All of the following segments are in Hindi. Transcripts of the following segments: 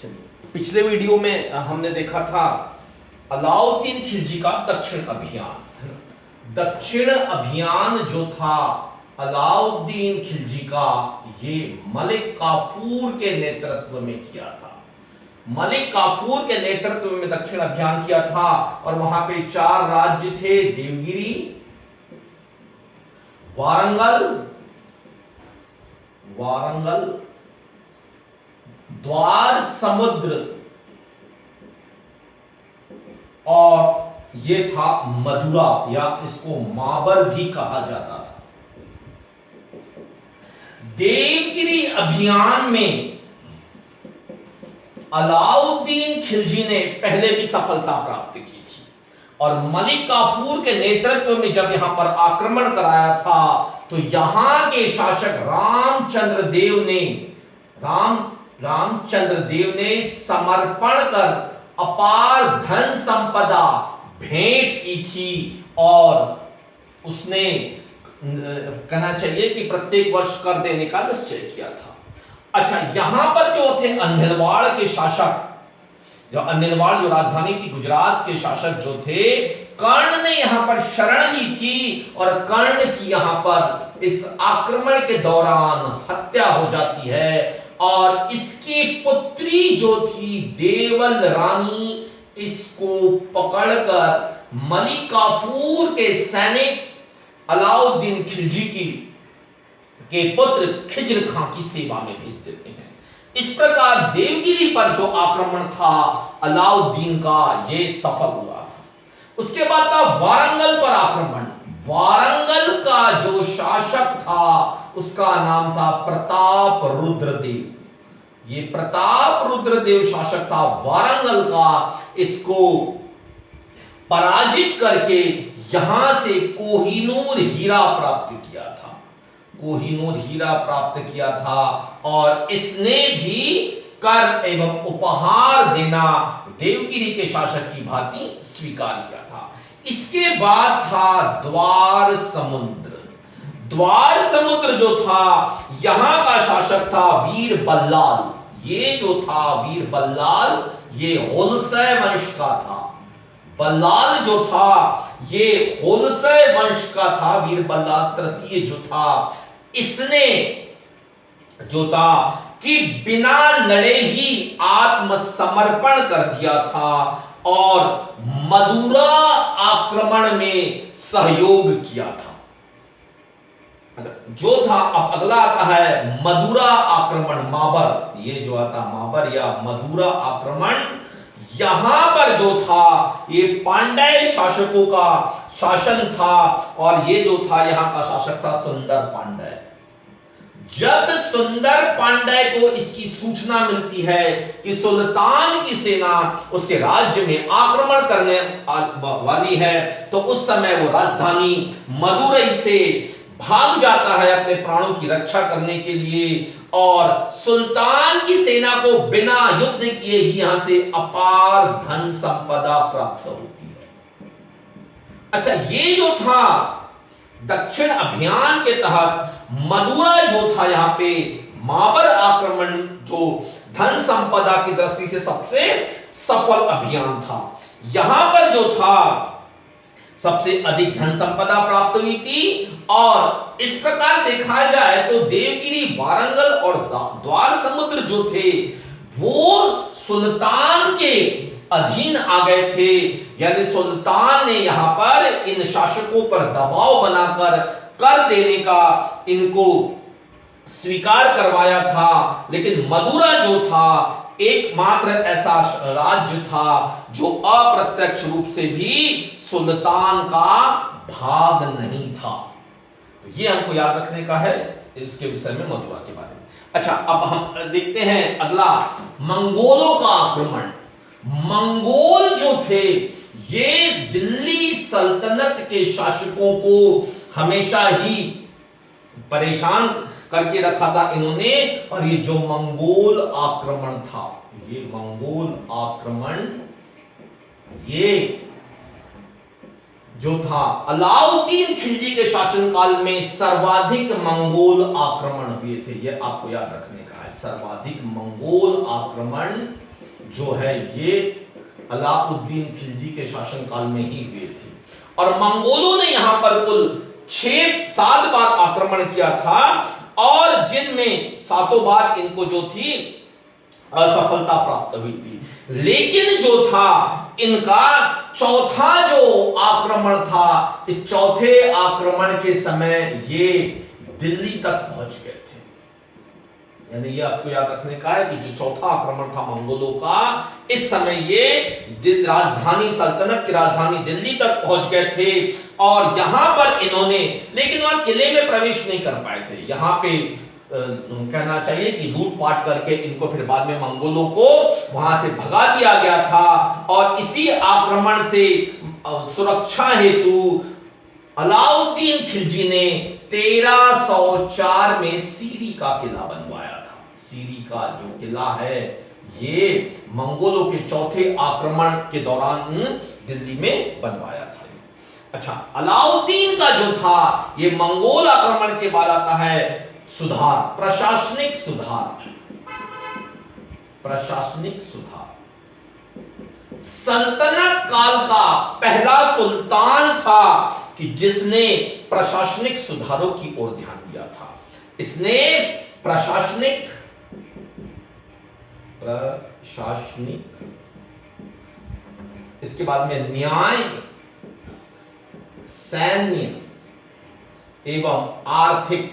चलिए, पिछले वीडियो में हमने देखा था अलाउद्दीन खिलजी का दक्षिण अभियान। दक्षिण अभियान जो था अलाउद्दीन खिलजी का, ये मलिक काफूर के नेतृत्व में किया था। मलिक काफूर के नेतृत्व में दक्षिण अभियान किया था और वहां पे 4 राज्य थे: देवगिरी, वारंगल, द्वार समुद्र और ये था मदुरा, या इसको माबर भी कहा जाता था। देवगिरी अभियान में अलाउद्दीन खिलजी ने पहले भी सफलता प्राप्त की थी और मलिक काफूर के नेतृत्व में जब यहां पर आक्रमण कराया था तो यहां के शासक रामचंद्र देव ने समर्पण कर अपार धन संपदा भेंट की थी और उसने कहना चाहिए कि प्रत्येक वर्ष कर देने का निश्चय किया था। अच्छा, यहां पर जो थे अनिलवाड़ के शासक, अनिलवाड़ जो राजधानी थी गुजरात के शासक जो थे, कर्ण ने यहां पर शरण ली थी और कर्ण की यहां पर इस आक्रमण के दौरान हत्या हो जाती है और इसकी पुत्री जो थी देवल रानी, इसको पकड़कर मलिक काफूर के सैनिक अलाउद्दीन खिलजी के पुत्र खिज्र खां की सेवा में भेज देते हैं। इस प्रकार देवगिरी पर जो आक्रमण था अलाउद्दीन का, ये सफल हुआ। उसके बाद था वारंगल पर आक्रमण। वारंगल का जो शासक था उसका नाम था प्रताप रुद्रदेव। ये प्रताप रुद्रदेव शासक था वारंगल का। इसको पराजित करके यहां से कोहिनूर हीरा प्राप्त किया था। कोहिनूर हीरा प्राप्त किया था और इसने भी कर एवं उपहार देना देवगिरी के शासक की भांति स्वीकार किया था। इसके बाद था द्वार समुद्र। द्वार समुद्र जो था, यहां का शासक था वीर बल्लाल। ये जो था वीर बल्लाल, ये होलसै वंश का था। बल्लाल जो था ये होलसै वंश का था। वीर बल्लाल तृतीय जो था, इसने जो था कि बिना लड़े ही आत्मसमर्पण कर दिया था और मदुरा आक्रमण में सहयोग किया था। जो था, अब अगला आता है मदुरा आक्रमण, माबर। ये जो आता माबर या मदुरा आक्रमण, यहां पर जो था ये पांड्य शासकों का शासन था और ये जो था यहां का शासक था सुंदर पांड्य। जब सुंदर पांड्य को इसकी सूचना मिलती है कि सुल्तान की सेना उसके राज्य में आक्रमण करने वाली है, तो उस समय वो राजधानी मदुरई से भाग जाता है अपने प्राणों की रक्षा करने के लिए और सुल्तान की सेना को बिना युद्ध किए ही यहां से अपार धन संपदा प्राप्त होती है। अच्छा, ये जो था दक्षिण अभियान के तहत मदुरा जो था, यहां पे माबर आक्रमण जो धन संपदा की दृष्टि से सबसे सफल अभियान था। यहां पर जो था सबसे अधिक धन संपदा प्राप्त हुई थी और इस प्रकार देखा जाए तो देवगिरी, वारंगल और द्वार समुद्र जो थे वो सुल्तान के अधीन आ गए थे। यानी सुल्तान ने यहां पर इन शासकों पर दबाव बनाकर कर देने का इनको स्वीकार करवाया था। लेकिन मदुरा जो था एकमात्र ऐसा राज्य था जो अप्रत्यक्ष रूप से भी सुल्तान का भाग नहीं था। ये हमको याद रखने का है इसके विषय में, मदुरा के बारे में। अच्छा, अब हम देखते हैं अगला, मंगोलों का आक्रमण। मंगोल जो थे ये दिल्ली सल्तनत के शासकों को हमेशा ही परेशान करके रखा था इन्होंने। और ये जो मंगोल आक्रमण था, ये मंगोल आक्रमण, ये जो था अलाउद्दीन खिलजी के शासनकाल में सर्वाधिक मंगोल आक्रमण हुए थे। ये आपको याद रखने का है, सर्वाधिक मंगोल आक्रमण जो है ये अलाउद्दीन खिलजी के शासनकाल में ही हुए थे। और मंगोलों ने यहां पर कुल 6-7 बार आक्रमण किया था, और जिनमें 7 बार इनको जो थी असफलता प्राप्त हुई थी। लेकिन जो था इनका चौथा जो आक्रमण था, इस चौथे आक्रमण के समय ये दिल्ली तक पहुंच गए थे। यानी ये आपको याद रखने का है कि जो चौथा आक्रमण था मंगोलों का, इस समय ये राजधानी सल्तनत की राजधानी दिल्ली तक पहुंच गए थे। और यहां पर इन्होंने, लेकिन वहां किले में प्रवेश नहीं कर पाए थे। यहां पे कहना चाहिए कि लूटपाट करके इनको फिर बाद में मंगोलों को वहां से भगा दिया गया था। और इसी आक्रमण से सुरक्षा हेतु अलाउद्दीन खिलजी ने 1304 में सीरी का किला बनवाया था। सीरी का जो किला है ये मंगोलों के चौथे आक्रमण के दौरान दिल्ली में बनवाया था। अच्छा, अलाउद्दीन का जो था ये मंगोल आक्रमण के बाद आता है सुधार, प्रशासनिक सुधार। प्रशासनिक सुधार सल्तनत काल का पहला सुल्तान था कि जिसने प्रशासनिक सुधारों की ओर ध्यान दिया था। इसने प्रशासनिक इसके बाद में न्याय, सैन्य एवं आर्थिक,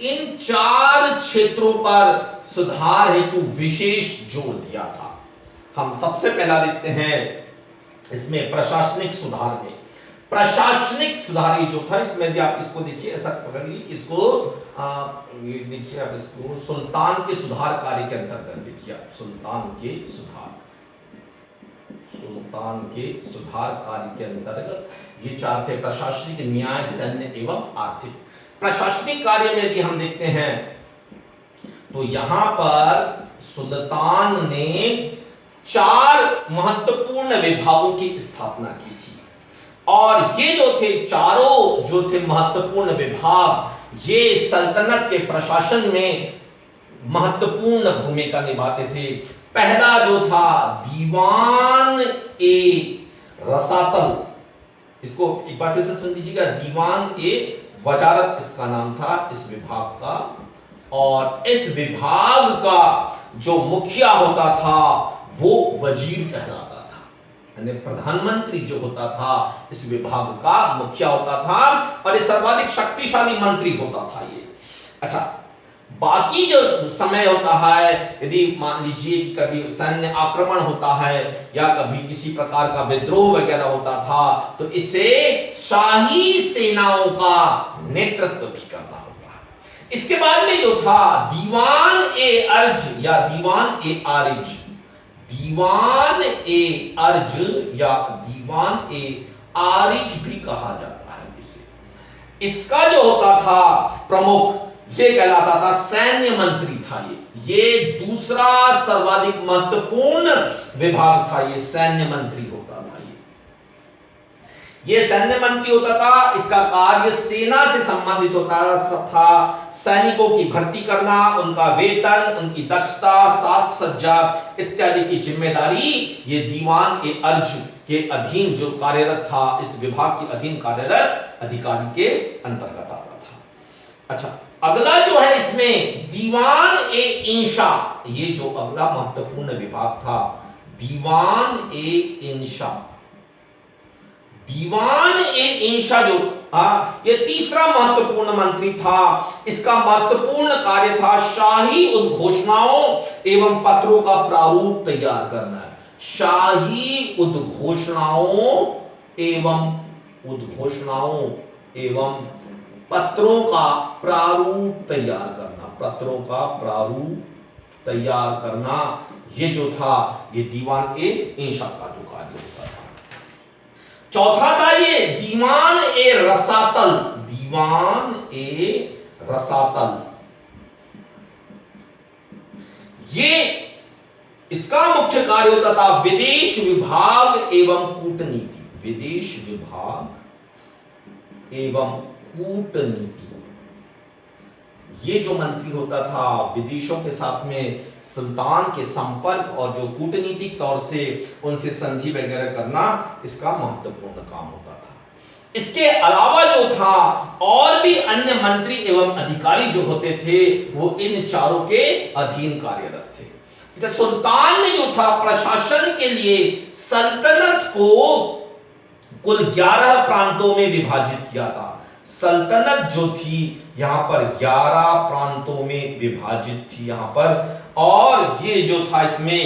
इन 4 क्षेत्रों पर सुधार हेतु विशेष जोर दिया था। हम सबसे पहला देखते हैं इसमें प्रशासनिक सुधार में। प्रशासनिक सुधार जो था, इसमें यदि आप इसको देखिए, ऐसा पकड़िए कि इसको ये देखिए आप इसको सुल्तान के सुधार कार्य के अंतर्गत देखिए आप, सुल्तान के सुधार, सुल्तान के सुधार कार्य के अंतर्गत ये 4 थे: प्रशासनिक, न्याय, सैन्य एवं आर्थिक। प्रशासनिक कार्य में यदि हम देखते हैं तो यहां पर सुल्तान ने 4 महत्वपूर्ण विभागों की स्थापना की थी। और ये जो थे चारों जो थे महत्वपूर्ण विभाग, ये सल्तनत के प्रशासन में महत्वपूर्ण भूमिका निभाते थे। पहला जो था दीवान ए रसातल, इसको एक बार फिर से सुन लीजिएगा, दीवान ए वजारत इसका नाम था इस विभाग का। और इस विभाग का जो मुखिया होता था वो वजीर कहलाता था, यानी प्रधानमंत्री जो होता था इस विभाग का मुखिया होता था, और ये सर्वाधिक शक्तिशाली मंत्री होता था ये। अच्छा, बाकी जो समय होता है, यदि मान लीजिए कि कभी सैन्य आक्रमण होता है या कभी किसी प्रकार का विद्रोह वगैरह होता था, तो इसे शाही सेनाओं का नेतृत्व भी करना होता है। इसके बाद में जो था दीवान ए अर्ज या दीवान ए आरिज, दीवान ए अर्ज या दीवान ए आरिज भी कहा जाता है इसे। इसका जो होता था प्रमुख, ये कहलाता था सैन्य मंत्री था। ये दूसरा सर्वाधिक महत्वपूर्ण विभाग था, ये सैन्य मंत्री होता था। ये सैन्य मंत्री होता था, इसका कार्य सेना से संबंधित होता था। सैनिकों की भर्ती करना, उनका वेतन, उनकी दक्षता, साज सज्जा इत्यादि की जिम्मेदारी ये दीवान ए अर्ज के अधीन जो कार्यरत था, इस विभाग के अधीन कार्यरत अधिकारी के अंतर्गत आता था। अच्छा, अगला जो है इसमें दीवान ए इंशा, ये जो अगला महत्वपूर्ण विभाग था, दीवान ए इंशा। दीवान ए इंशा जो ये तीसरा महत्वपूर्ण मंत्री था। इसका महत्वपूर्ण कार्य था शाही उद्घोषणाओं एवं पत्रों का प्रारूप तैयार करना। शाही उद्घोषणाओं एवं पत्रों का प्रारूप तैयार करना, पत्रों का प्रारूप तैयार करना, ये जो था ये दीवान ए इंशा का जो कार्य होता था। चौथा था ये दीवान ए रसातल, दीवान ए रसातल। ये इसका मुख्य कार्य होता था विदेश विभाग एवं कूटनीति, विदेश विभाग एवं कूटनीति। ये जो मंत्री होता था विदेशों के साथ में सुल्तान के संपर्क और जो कूटनीतिक तौर से उनसे संधि वगैरह करना इसका महत्वपूर्ण काम होता था। इसके अलावा जो था और भी अन्य मंत्री एवं अधिकारी जो होते थे वो इन चारों के अधीन कार्यरत थे। तो सुल्तान ने जो था प्रशासन के लिए सल्तनत को कुल 11 प्रांतों में विभाजित किया था। सल्तनत जो थी यहां पर 11 प्रांतों में विभाजित थी यहां पर, और ये जो था इसमें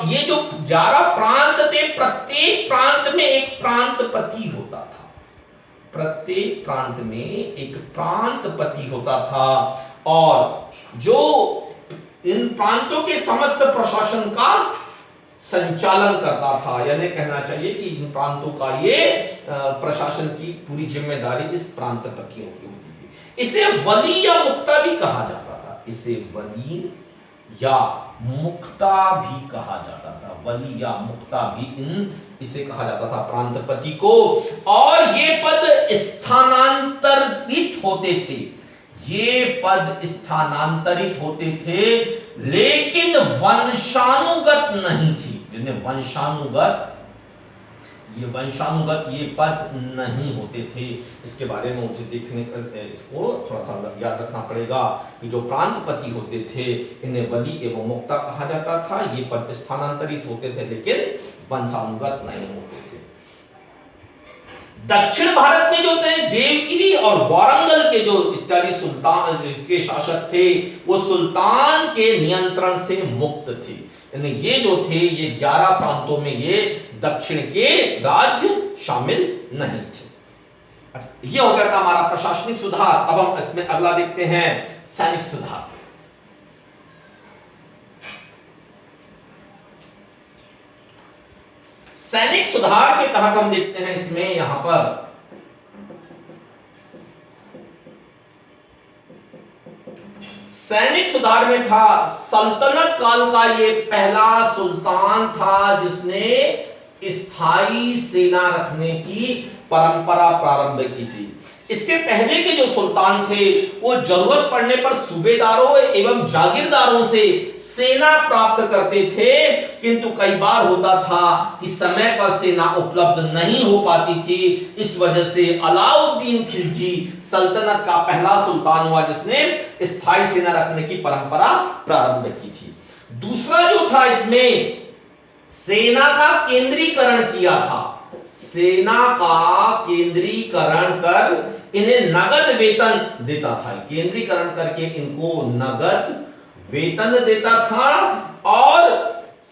ये जो 11 प्रांत थे, प्रत्येक प्रांत में एक प्रांतपति होता था। प्रत्येक प्रांत में एक प्रांतपति होता था और जो इन प्रांतों के समस्त प्रशासन का संचालन करता था, यानी कहना चाहिए कि इन प्रांतों का ये प्रशासन की पूरी जिम्मेदारी इस प्रांतपतियों की होती थी। इसे वली या मुक्ता भी कहा जाता था। इसे वली या मुक्ता भी कहा जाता था। वली या मुक्ता भी इसे कहा जाता था प्रांतपति को। और ये पद स्थानांतरित होते थे। ये पद स्थानांतरित होते थे लेकिन वंशानुगत नहीं थी। वंशानुगत ये पद नहीं होते थे। इसके बारे में मुझे देखने इसको थोड़ा सा याद रखना पड़ेगा कि जो प्रांतपति होते थे इन्हें वली एवं मुक्ता कहा जाता था। ये पद स्थानांतरित होते थे लेकिन वंशानुगत नहीं होते थे। दक्षिण भारत में जो थे देवगिरी और वारंगल के जो इत्यादि सुल्तान के शासक थे वो सुल्तान के नियंत्रण से मुक्त थे। ये जो थे ये 11 प्रांतों में ये दक्षिण के राज्य शामिल नहीं थे। ये हो गया था हमारा प्रशासनिक सुधार। अब हम इसमें अगला देखते हैं सैनिक सुधार। सैनिक सुधार के तहत हम देखते हैं इसमें यहां पर सैनिक सुधार में था सल्तनत काल का ये पहला सुल्तान था जिसने स्थायी सेना रखने की परंपरा प्रारंभ की थी। इसके पहले के जो सुल्तान थे वो जरूरत पड़ने पर सूबेदारों एवं जागीरदारों से सेना प्राप्त करते थे, किंतु कई बार होता था कि समय पर सेना उपलब्ध नहीं हो पाती थी। इस वजह से अलाउद्दीन खिलजी सल्तनत का पहला सुल्तान हुआ जिसने स्थायी सेना रखने की परंपरा प्रारंभ की थी। दूसरा जो था इसमें सेना का केंद्रीकरण किया था। सेना का केंद्रीकरण कर इन्हें नगद वेतन देता था। केंद्रीकरण करके इनको नगद वेतन देता था और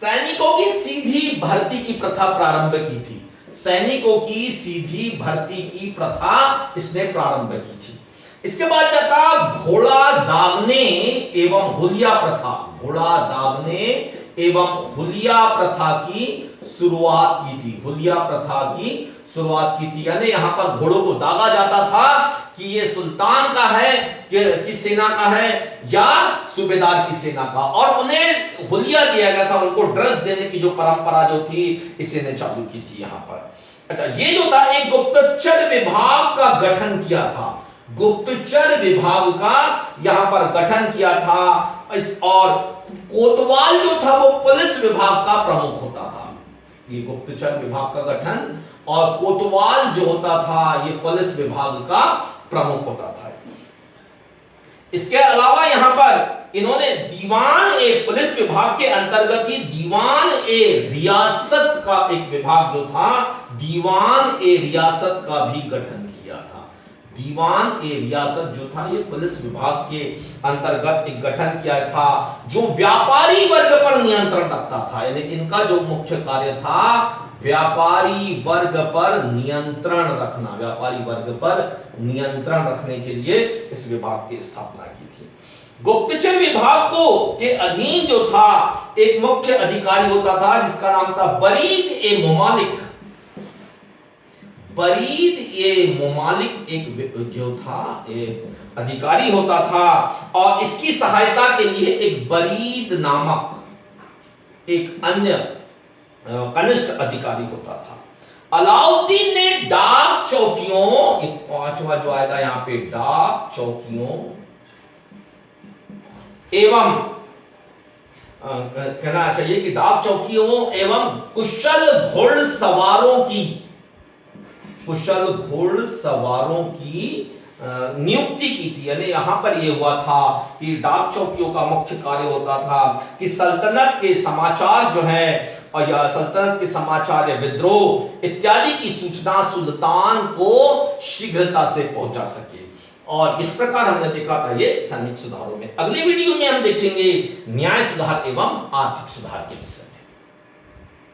सैनिकों की सीधी भर्ती की प्रथा प्रारंभ की थी। सैनिकों की सीधी भर्ती की प्रथा इसने प्रारंभ की थी। इसके बाद जाता घोड़ा दागने एवं हुलिया प्रथा। घोड़ा दागने एवं हुलिया प्रथा की शुरुआत की थी। हुलिया प्रथा की शुरुआत की थी, यानी यहां पर घोड़ों को दागा जाता था कि ये सुल्तान का है कि सेना का है या सूबेदार की सेना का, और उन्हें हुलिया दिया गया था। उनको ड्रेस देने की जो परंपरा जो थी इसे ने चालू की थी यहां पर। अच्छा, ये जो था एक गुप्तचर विभाग का गठन किया था। गुप्तचर विभाग का यहां पर गठन किया था। और कोतवाल जो था वो पुलिस विभाग का प्रमुख होता था। ये गुप्तचर विभाग का गठन और कोतवाल जो होता था ये पुलिस विभाग का प्रमुख होता था। इसके अलावा यहां पर इन्होंने दीवान ए पुलिस विभाग के अंतर्गत ही दीवान ए रियासत का एक विभाग जो था, दीवान ए रियासत का भी गठन किया था। दीवान ए रियासत जो था ये पुलिस विभाग के अंतर्गत एक गठन किया था जो व्यापारी वर्ग पर नियंत्रण रखता था। यानी इनका जो मुख्य कार्य था व्यापारी वर्ग पर नियंत्रण रखना। व्यापारी वर्ग पर नियंत्रण रखने के लिए इस विभाग की स्थापना की थी। गुप्तचर विभाग को के अधीन जो था एक मुख्य अधिकारी होता था जिसका नाम था बरीद ए मुमालिक। बरीद ए मुमालिक एक जो था एक अधिकारी होता था और इसकी सहायता के लिए एक बरीद नामक एक अन्य कनिष्ठ अधिकारी होता था। अलाउद्दीन ने डाक चौकियों, एक पांचवा जो आएगा यहां पे, डाक चौकियों एवं कहना चाहिए कि डाक चौकियों एवं कुशल घोड़सवारों की नियुक्ति की थी। यानी यहां पर यह हुआ था कि डाक चौकियों का मुख्य कार्य होता था कि सल्तनत के समाचार जो है और या सल्तनत के समाचार या विद्रोह इत्यादि की सूचना सुल्तान को शीघ्रता से पहुंचा सके। और इस प्रकार हमने देखा था ये सैनिक सुधारों में। अगले वीडियो में हम देखेंगे न्याय सुधार एवं आर्थिक सुधार के विषय।